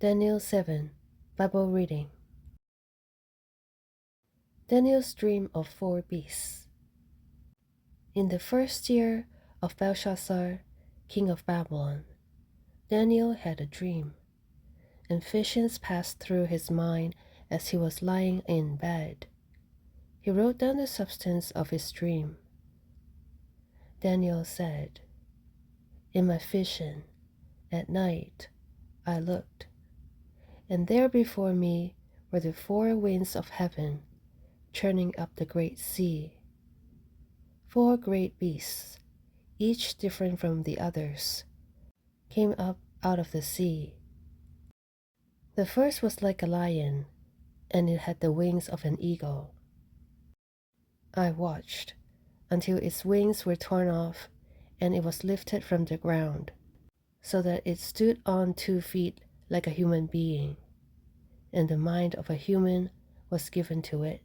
Daniel 7 Bible Reading. Daniel's Dream of Four Beasts. In the first year of Belshazzar, king of Babylon, Daniel had a dream, and visions passed through his mind as he was lying in bed. He wrote down the substance of his dream. Daniel said, "In my vision, at night, I looked, and there before me were the four winds of heaven, churning up the great sea. Four great beasts, each different from the others, came up out of the sea. The first was like a lion, and it had the wings of an eagle. I watched until its wings were torn off, and it was lifted from the ground, so that it stood on 2 feet like a human being, and the mind of a human was given to it.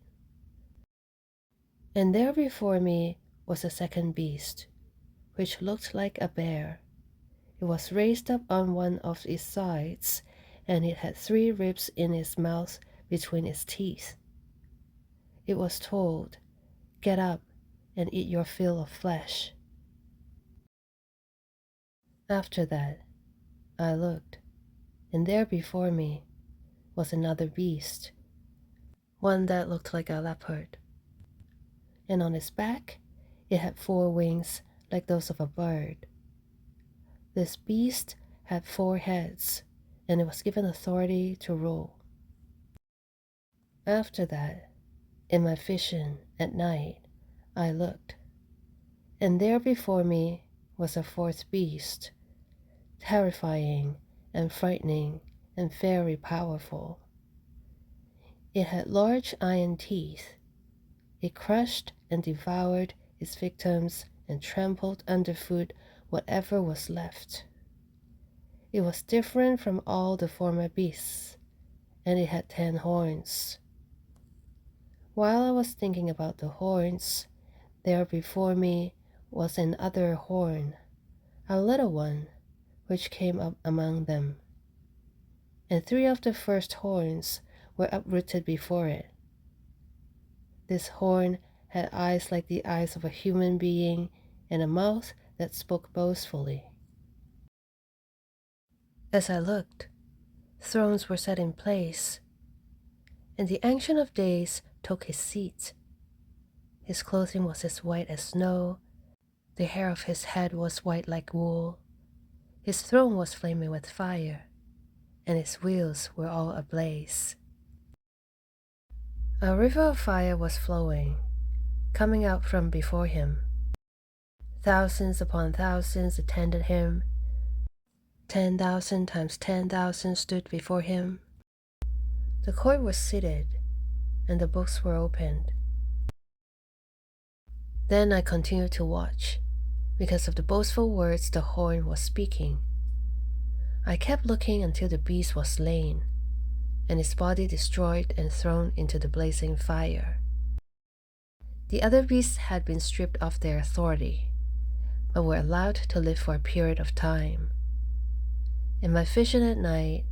And there before me was a second beast, which looked like a bear. It was raised up on one of its sides, and it had 3 ribs in its mouth between its teeth. It was told, 'Get up and eat your fill of flesh.' After that, I looked, and there before me was another beast, one that looked like a leopard. And on its back, it had 4 wings like those of a bird. This beast had 4 heads, and it was given authority to rule. After that, in my vision at night, I looked, and there before me was a 4th beast, terrifying and frightening and very powerful. It had large iron teeth. It crushed and devoured its victims and trampled underfoot whatever was left. It was different from all the former beasts, and it had 10 horns. While I was thinking about the horns, there before me was another horn, a little one, which came up among them. And 3 of the first horns were uprooted before it. This horn had eyes like the eyes of a human being and a mouth that spoke boastfully. As I looked, thrones were set in place, and the Ancient of Days took his seat. His clothing was as white as snow, the hair of his head was white like wool. His throne was flaming with fire, and his wheels were all ablaze. A river of fire was flowing, coming out from before him. Thousands upon thousands attended him. 10,000 times 10,000 stood before him. The court was seated, and the books were opened. Then I continued to watch, because of the boastful words the horn was speaking. I kept looking until the beast was slain, and his body destroyed and thrown into the blazing fire. The other beasts had been stripped of their authority, but were allowed to live for a period of time. In my vision at night,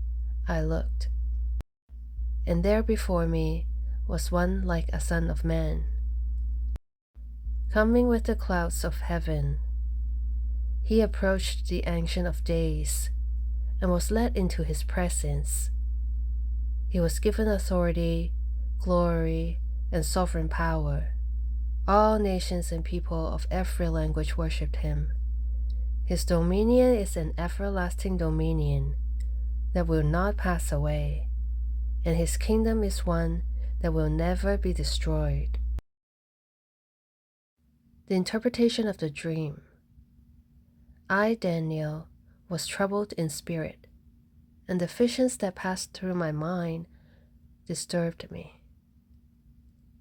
I looked, and there before me was one like a son of man, coming with the clouds of heaven. He approached the Ancient of Days and was led into his presence. He was given authority, glory, and sovereign power. All nations and people of every language worshipped him. His dominion is an everlasting dominion that will not pass away, and his kingdom is one that will never be destroyed. The interpretation of the dream. I, Daniel, was troubled in spirit, and the visions that passed through my mind disturbed me.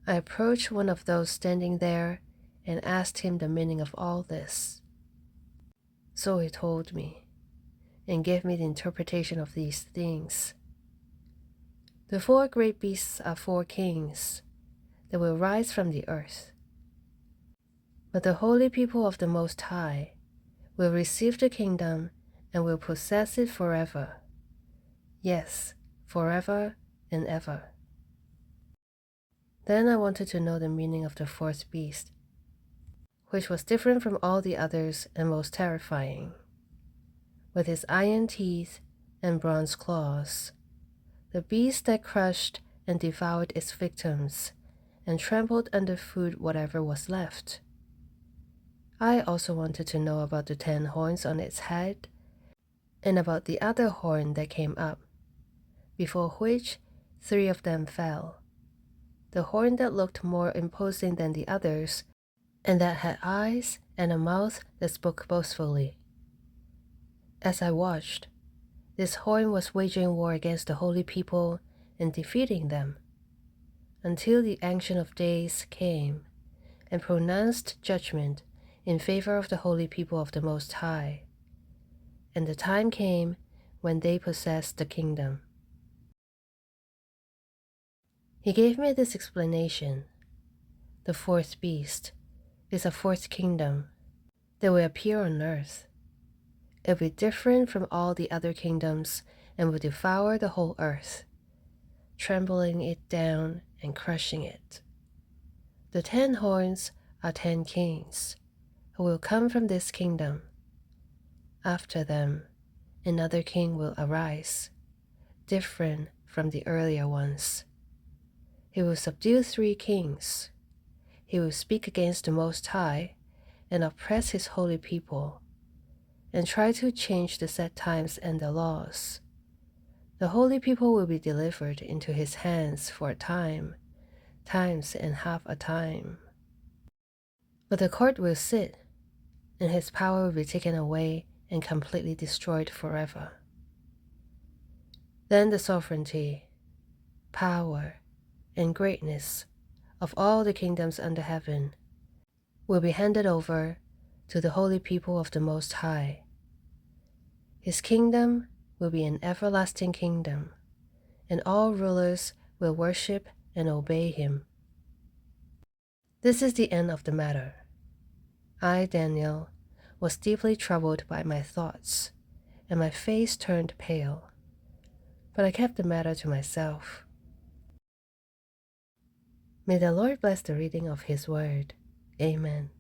I approached one of those standing there and asked him the meaning of all this. So he told me, and gave me the interpretation of these things. The 4 great beasts are 4 kings that will rise from the earth. But the holy people of the Most High will receive the kingdom and will possess it forever. Yes, forever and ever. Then I wanted to know the meaning of the fourth beast, which was different from all the others and most terrifying. With his iron teeth and bronze claws, the beast that crushed and devoured its victims and trampled underfoot whatever was left. I also wanted to know about the 10 horns on its head and about the other horn that came up, before which 3 of them fell. The horn that looked more imposing than the others, and that had eyes and a mouth that spoke boastfully. As I watched, this horn was waging war against the holy people and defeating them, until the Ancient of Days came and pronounced judgment in favor of the holy people of the Most High. And the time came when they possessed the kingdom. He gave me this explanation. The fourth beast is a fourth kingdom that will appear on earth. It will be different from all the other kingdoms and will devour the whole earth, trampling it down and crushing it. The 10 horns are 10 kings who will come from this kingdom. After them, another king will arise, different from the earlier ones. He will subdue 3 kings. He will speak against the Most High and oppress his holy people, and try to change the set times and the laws. The holy people will be delivered into his hands for a time, times and half a time. But the court will sit, and his power will be taken away and completely destroyed forever. Then the sovereignty, power, and greatness of all the kingdoms under heaven will be handed over to the holy people of the Most High. His kingdom will be an everlasting kingdom, and all rulers will worship and obey him. This is the end of the matter. I, Daniel, was deeply troubled by my thoughts, and my face turned pale, but I kept the matter to myself. May the Lord bless the reading of his word. Amen.